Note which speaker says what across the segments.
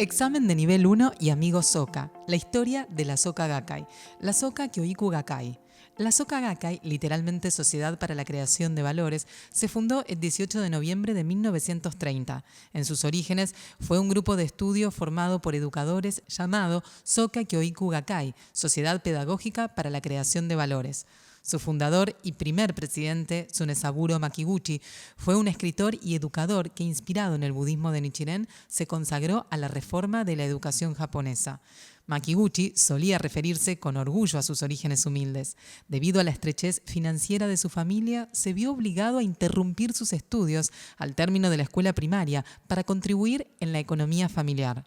Speaker 1: Examen de nivel 1 y amigo Soka. La historia de la Soka Gakkai. La Soka Kyoiku Gakkai. La Soka Gakkai, literalmente Sociedad para la Creación de Valores, se fundó el 18 de noviembre de 1930. En sus orígenes fue un grupo de estudio formado por educadores llamado Soka Kyoiku Gakkai, Sociedad Pedagógica para la Creación de Valores. Su fundador y primer presidente, Tsunesaburo Makiguchi, fue un escritor y educador que, inspirado en el budismo de Nichiren, se consagró a la reforma de la educación japonesa. Makiguchi solía referirse con orgullo a sus orígenes humildes. Debido a la estrechez financiera de su familia, se vio obligado a interrumpir sus estudios al término de la escuela primaria para contribuir en la economía familiar.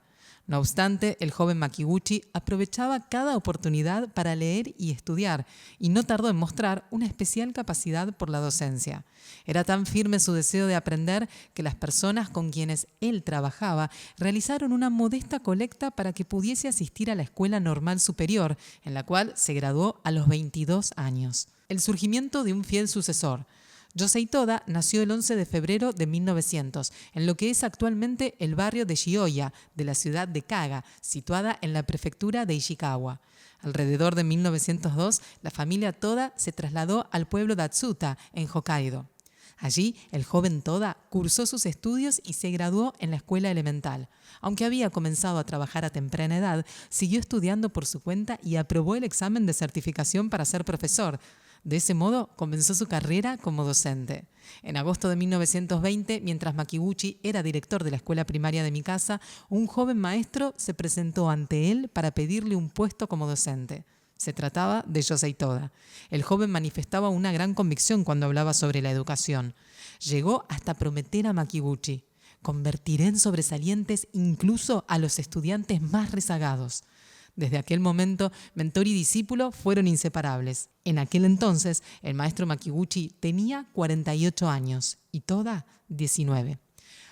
Speaker 1: No obstante, el joven Makiguchi aprovechaba cada oportunidad para leer y estudiar, y no tardó en mostrar una especial capacidad por la docencia. Era tan firme su deseo de aprender que las personas con quienes él trabajaba realizaron una modesta colecta para que pudiese asistir a la Escuela Normal Superior, en la cual se graduó a los 22 años. El surgimiento de un fiel sucesor. Yosei Toda nació el 11 de febrero de 1900, en lo que es actualmente el barrio de Shioya, de la ciudad de Kaga, situada en la prefectura de Ishikawa. Alrededor de 1902, la familia Toda se trasladó al pueblo de Atsuta, en Hokkaido. Allí, el joven Toda cursó sus estudios y se graduó en la escuela elemental. Aunque había comenzado a trabajar a temprana edad, siguió estudiando por su cuenta y aprobó el examen de certificación para ser profesor. De ese modo, comenzó su carrera como docente. En agosto de 1920, mientras Makiguchi era director de la escuela primaria de Mikasa, un joven maestro se presentó ante él para pedirle un puesto como docente. Se trataba de Yosei Toda. El joven manifestaba una gran convicción cuando hablaba sobre la educación. Llegó hasta prometer a Makiguchi: convertiré en sobresalientes incluso a los estudiantes más rezagados. Desde aquel momento, mentor y discípulo fueron inseparables. En aquel entonces, el maestro Makiguchi tenía 48 años y Toda 19.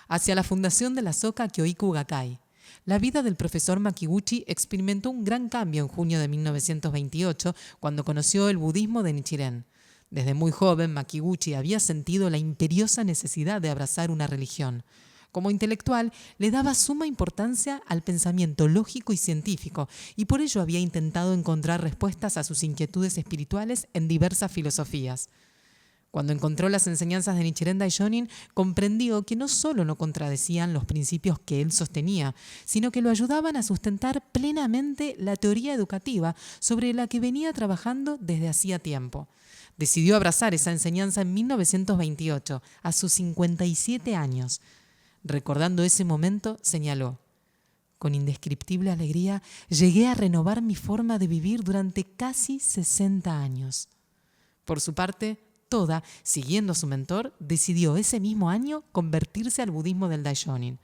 Speaker 1: Hacia la fundación de la Soka Kyoiku Gakkai. La vida del profesor Makiguchi experimentó un gran cambio en junio de 1928, cuando conoció el budismo de Nichiren. Desde muy joven, Makiguchi había sentido la imperiosa necesidad de abrazar una religión. Como intelectual, le daba suma importancia al pensamiento lógico y científico, y por ello había intentado encontrar respuestas a sus inquietudes espirituales en diversas filosofías. Cuando encontró las enseñanzas de Nichiren Daishonin, comprendió que no solo no contradecían los principios que él sostenía, sino que lo ayudaban a sustentar plenamente la teoría educativa sobre la que venía trabajando desde hacía tiempo. Decidió abrazar esa enseñanza en 1928, a sus 57 años. Recordando ese momento, señaló: con indescriptible alegría llegué a renovar mi forma de vivir durante casi 60 años. Por su parte, Toda, siguiendo a su mentor, decidió ese mismo año convertirse al budismo del Daishonin.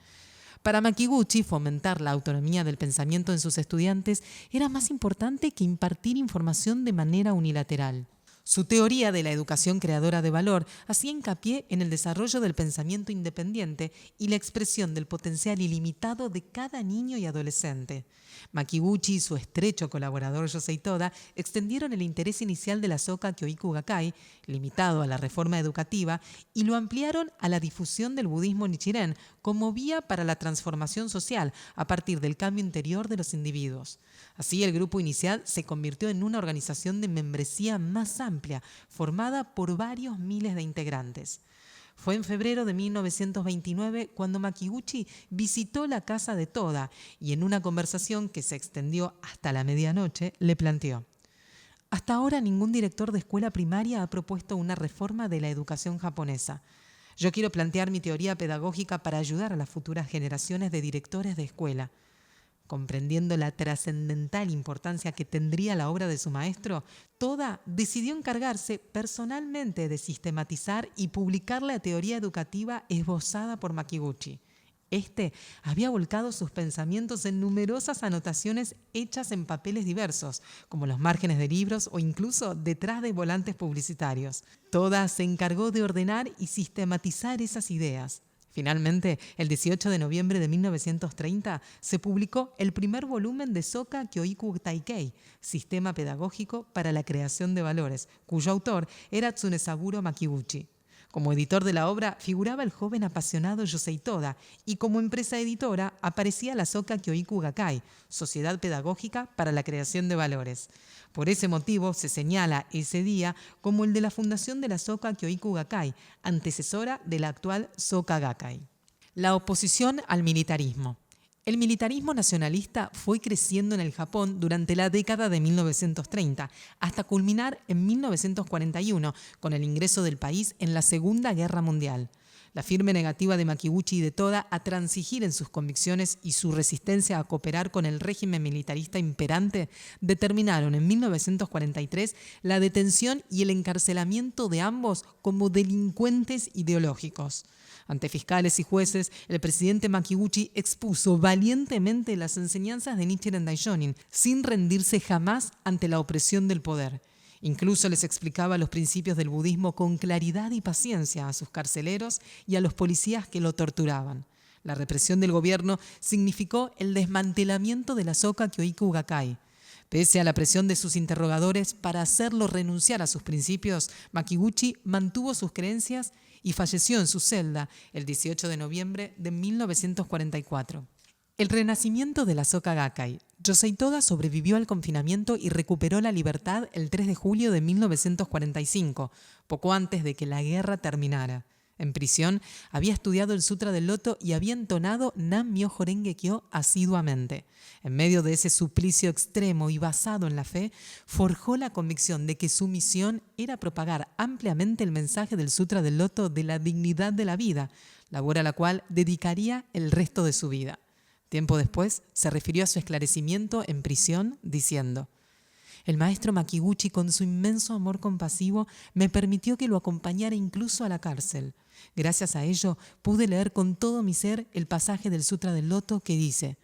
Speaker 1: Para Makiguchi, fomentar la autonomía del pensamiento en sus estudiantes era más importante que impartir información de manera unilateral. Su teoría de la educación creadora de valor hacía hincapié en el desarrollo del pensamiento independiente y la expresión del potencial ilimitado de cada niño y adolescente. Makiguchi y su estrecho colaborador Yosei Toda extendieron el interés inicial de la Soka Kyoiku Gakkai, limitado a la reforma educativa, y lo ampliaron a la difusión del budismo Nichiren como vía para la transformación social a partir del cambio interior de los individuos. Así, el grupo inicial se convirtió en una organización de membresía más amplia, formada por varios miles de integrantes. Fue en febrero de 1929 cuando Makiguchi visitó la casa de Toda y, en una conversación que se extendió hasta la medianoche, le planteó: hasta ahora ningún director de escuela primaria ha propuesto una reforma de la educación japonesa. Yo quiero plantear mi teoría pedagógica para ayudar a las futuras generaciones de directores de escuela. Comprendiendo la trascendental importancia que tendría la obra de su maestro, Toda decidió encargarse personalmente de sistematizar y publicar la teoría educativa esbozada por Makiguchi. Este había volcado sus pensamientos en numerosas anotaciones hechas en papeles diversos, como los márgenes de libros o incluso detrás de volantes publicitarios. Toda se encargó de ordenar y sistematizar esas ideas. Finalmente, el 18 de noviembre de 1930, se publicó el primer volumen de Soka Kyoiku Taikei, Sistema Pedagógico para la Creación de Valores, cuyo autor era Tsunesaburo Makiguchi. Como editor de la obra figuraba el joven apasionado Yosei Toda y como empresa editora aparecía la Soka Kyoiku Gakkai, Sociedad Pedagógica para la Creación de Valores. Por ese motivo se señala ese día como el de la fundación de la Soka Kyoiku Gakkai, antecesora de la actual Soka Gakkai. La oposición al militarismo. El militarismo nacionalista fue creciendo en el Japón durante la década de 1930, hasta culminar en 1941 con el ingreso del país en la Segunda Guerra Mundial. La firme negativa de Makiguchi y de Toda a transigir en sus convicciones y su resistencia a cooperar con el régimen militarista imperante determinaron en 1943 la detención y el encarcelamiento de ambos como delincuentes ideológicos. Ante fiscales y jueces, el presidente Makiguchi expuso valientemente las enseñanzas de Nichiren Daishonin, sin rendirse jamás ante la opresión del poder. Incluso les explicaba los principios del budismo con claridad y paciencia a sus carceleros y a los policías que lo torturaban. La represión del gobierno significó el desmantelamiento de la Soka Kyoiku Gakkai. Pese a la presión de sus interrogadores para hacerlo renunciar a sus principios, Makiguchi mantuvo sus creencias y falleció en su celda el 18 de noviembre de 1944. El renacimiento de la Soka Gakkai. Yosei Toda sobrevivió al confinamiento y recuperó la libertad el 3 de julio de 1945, poco antes de que la guerra terminara. En prisión, había estudiado el Sutra del Loto y había entonado Nam-myoho Renge-kyo asiduamente. En medio de ese suplicio extremo y basado en la fe, forjó la convicción de que su misión era propagar ampliamente el mensaje del Sutra del Loto de la dignidad de la vida, labor a la cual dedicaría el resto de su vida. Tiempo después, se refirió a su esclarecimiento en prisión diciendo: el maestro Makiguchi, con su inmenso amor compasivo, me permitió que lo acompañara incluso a la cárcel. Gracias a ello, pude leer con todo mi ser el pasaje del Sutra del Loto que dice: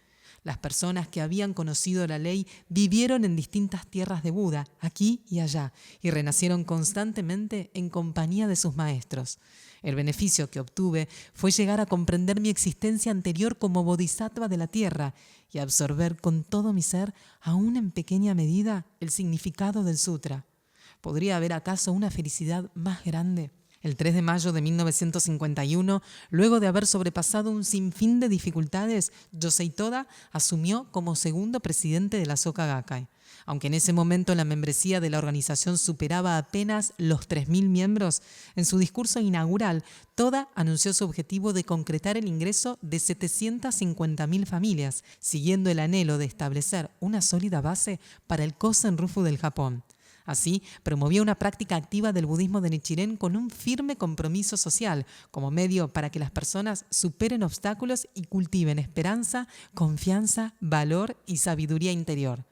Speaker 1: las personas que habían conocido la ley vivieron en distintas tierras de Buda, aquí y allá, y renacieron constantemente en compañía de sus maestros. El beneficio que obtuve fue llegar a comprender mi existencia anterior como bodhisattva de la tierra y absorber con todo mi ser, aún en pequeña medida, el significado del sutra. ¿Podría haber acaso una felicidad más grande? El 3 de mayo de 1951, luego de haber sobrepasado un sinfín de dificultades, Yosei Toda asumió como segundo presidente de la Soka Gakkai. Aunque en ese momento la membresía de la organización superaba apenas los 3.000 miembros, en su discurso inaugural, Toda anunció su objetivo de concretar el ingreso de 750.000 familias, siguiendo el anhelo de establecer una sólida base para el Kosen Rufu del Japón. Así, promovía una práctica activa del budismo de Nichiren con un firme compromiso social, como medio para que las personas superen obstáculos y cultiven esperanza, confianza, valor y sabiduría interior.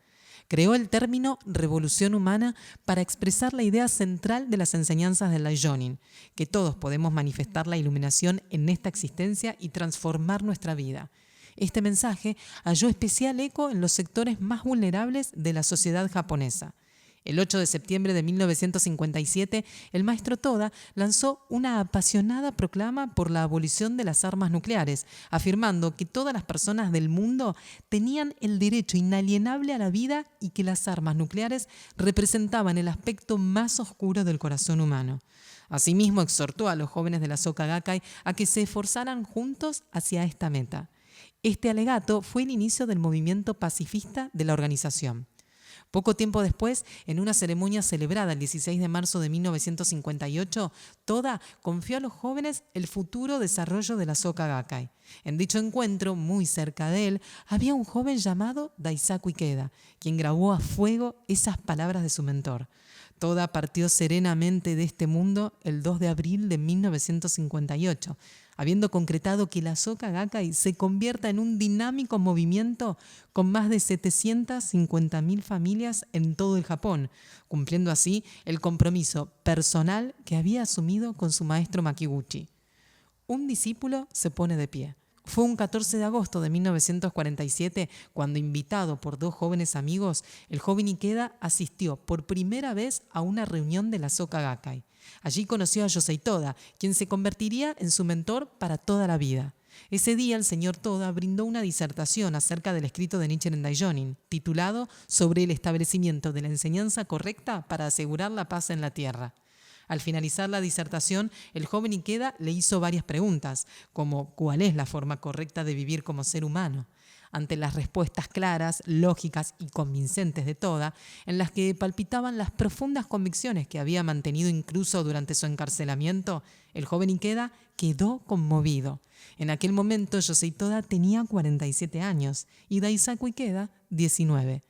Speaker 1: Creó el término revolución humana para expresar la idea central de las enseñanzas del Daishonin, que todos podemos manifestar la iluminación en esta existencia y transformar nuestra vida. Este mensaje halló especial eco en los sectores más vulnerables de la sociedad japonesa. El 8 de septiembre de 1957, el maestro Toda lanzó una apasionada proclama por la abolición de las armas nucleares, afirmando que todas las personas del mundo tenían el derecho inalienable a la vida y que las armas nucleares representaban el aspecto más oscuro del corazón humano. Asimismo, exhortó a los jóvenes de la Soka Gakkai a que se esforzaran juntos hacia esta meta. Este alegato fue el inicio del movimiento pacifista de la organización. Poco tiempo después, en una ceremonia celebrada el 16 de marzo de 1958, Toda confió a los jóvenes el futuro desarrollo de la Soka Gakkai. En dicho encuentro, muy cerca de él, había un joven llamado Daisaku Ikeda, quien grabó a fuego esas palabras de su mentor. Toda partió serenamente de este mundo el 2 de abril de 1958, habiendo concretado que la Soka Gakkai se convierta en un dinámico movimiento con más de 750.000 familias en todo el Japón, cumpliendo así el compromiso personal que había asumido con su maestro Makiguchi. Un discípulo se pone de pie. Fue un 14 de agosto de 1947 cuando, invitado por dos jóvenes amigos, el joven Ikeda asistió por primera vez a una reunión de la Soka Gakkai. Allí conoció a Yosei Toda, quien se convertiría en su mentor para toda la vida. Ese día el señor Toda brindó una disertación acerca del escrito de Nichiren Daishonin, titulado Sobre el establecimiento de la enseñanza correcta para asegurar la paz en la tierra. Al finalizar la disertación, el joven Ikeda le hizo varias preguntas, como ¿cuál es la forma correcta de vivir como ser humano? Ante las respuestas claras, lógicas y convincentes de Toda, en las que palpitaban las profundas convicciones que había mantenido incluso durante su encarcelamiento, el joven Ikeda quedó conmovido. En aquel momento Yosei Toda tenía 47 años y Daisaku Ikeda 19.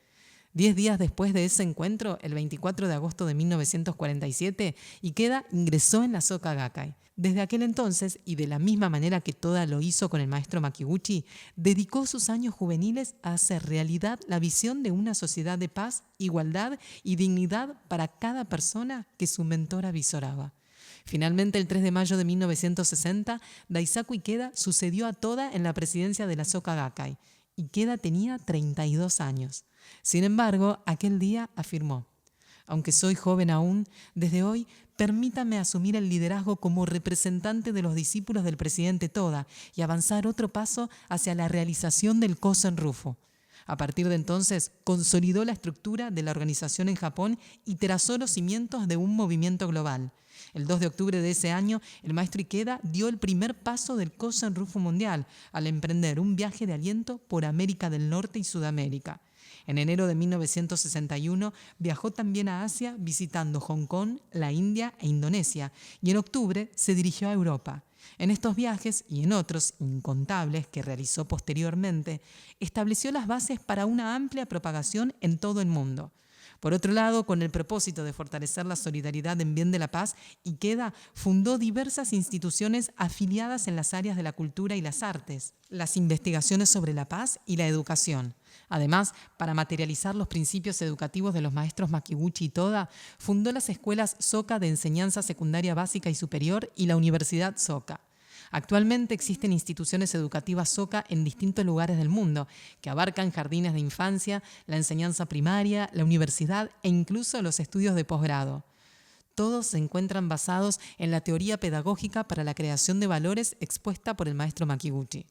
Speaker 1: 10 días después de ese encuentro, el 24 de agosto de 1947, Ikeda ingresó en la Soka Gakkai. Desde aquel entonces, y de la misma manera que Toda lo hizo con el maestro Makiguchi, dedicó sus años juveniles a hacer realidad la visión de una sociedad de paz, igualdad y dignidad para cada persona que su mentor avisoraba. Finalmente, el 3 de mayo de 1960, Daisaku Ikeda sucedió a Toda en la presidencia de la Soka Gakkai. Ikeda tenía 32 años. Sin embargo, aquel día afirmó: aunque soy joven aún, desde hoy permítame asumir el liderazgo como representante de los discípulos del presidente Toda y avanzar otro paso hacia la realización del Kosen Rufu. A partir de entonces, consolidó la estructura de la organización en Japón y trazó los cimientos de un movimiento global. El 2 de octubre de ese año, el maestro Ikeda dio el primer paso del Kosen Rufu mundial al emprender un viaje de aliento por América del Norte y Sudamérica. En enero de 1961 viajó también a Asia visitando Hong Kong, la India e Indonesia, y en octubre se dirigió a Europa. En estos viajes y en otros incontables que realizó posteriormente, estableció las bases para una amplia propagación en todo el mundo. Por otro lado, con el propósito de fortalecer la solidaridad en bien de la paz, Ikeda fundó diversas instituciones afiliadas en las áreas de la cultura y las artes, las investigaciones sobre la paz y la educación. Además, para materializar los principios educativos de los maestros Makiguchi y Toda, fundó las escuelas Soka de enseñanza secundaria básica y superior y la Universidad Soka. Actualmente existen instituciones educativas Soka en distintos lugares del mundo, que abarcan jardines de infancia, la enseñanza primaria, la universidad e incluso los estudios de posgrado. Todos se encuentran basados en la teoría pedagógica para la creación de valores expuesta por el maestro Makiguchi.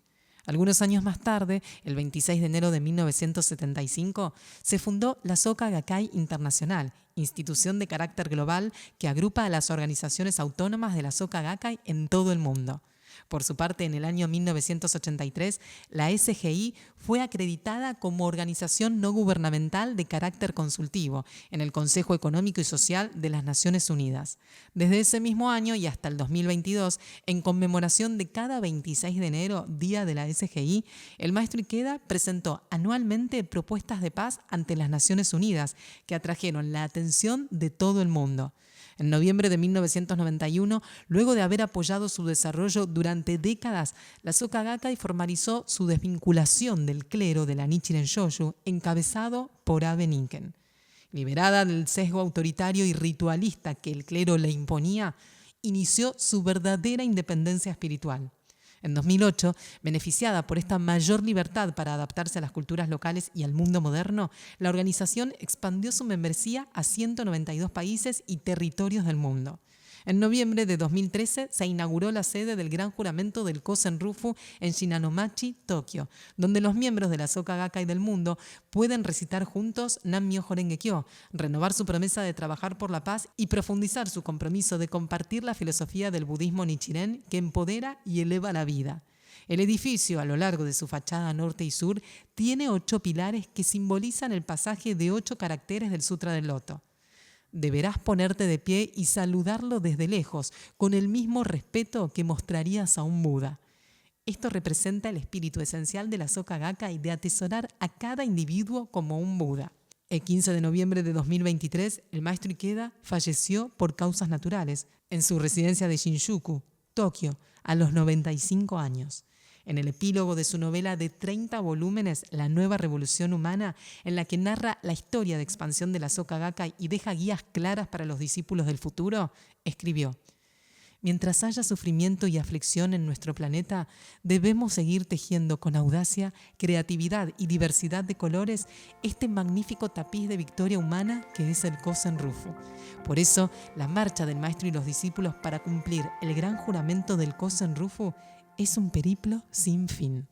Speaker 1: Algunos años más tarde, el 26 de enero de 1975, se fundó la Soka Gakkai Internacional, institución de carácter global que agrupa a las organizaciones autónomas de la Soka Gakkai en todo el mundo. Por su parte, en el año 1983, la SGI fue acreditada como organización no gubernamental de carácter consultivo en el Consejo Económico y Social de las Naciones Unidas. Desde ese mismo año y hasta el 2022, en conmemoración de cada 26 de enero, Día de la SGI, el maestro Ikeda presentó anualmente propuestas de paz ante las Naciones Unidas que atrajeron la atención de todo el mundo. En noviembre de 1991, luego de haber apoyado su desarrollo durante décadas, la Soka Gakkai formalizó su desvinculación del clero de la Nichiren Shoshu, encabezado por Abe Ninken. Liberada del sesgo autoritario y ritualista que el clero le imponía, inició su verdadera independencia espiritual. En 2008, beneficiada por esta mayor libertad para adaptarse a las culturas locales y al mundo moderno, la organización expandió su membresía a 192 países y territorios del mundo. En noviembre de 2013 se inauguró la sede del Gran Juramento del Kosen Rufu en Shinanomachi, Tokio, donde los miembros de la Soka Gakkai del mundo pueden recitar juntos Nam-myoho Renge-kyo, renovar su promesa de trabajar por la paz y profundizar su compromiso de compartir la filosofía del budismo Nichiren que empodera y eleva la vida. El edificio, a lo largo de su fachada norte y sur, tiene 8 pilares que simbolizan el pasaje de 8 caracteres del Sutra del Loto. Deberás ponerte de pie y saludarlo desde lejos, con el mismo respeto que mostrarías a un Buda. Esto representa el espíritu esencial de la Soka Gakkai de atesorar a cada individuo como un Buda. El 15 de noviembre de 2023, el maestro Ikeda falleció por causas naturales en su residencia de Shinjuku, Tokio, a los 95 años. En el epílogo de su novela de 30 volúmenes, La Nueva Revolución Humana, en la que narra la historia de expansión de la Soka Gakkai y deja guías claras para los discípulos del futuro, escribió: mientras haya sufrimiento y aflicción en nuestro planeta, debemos seguir tejiendo con audacia, creatividad y diversidad de colores este magnífico tapiz de victoria humana que es el Kosen Rufu. Por eso, la marcha del maestro y los discípulos para cumplir el gran juramento del Kosen Rufu es un periplo sin fin.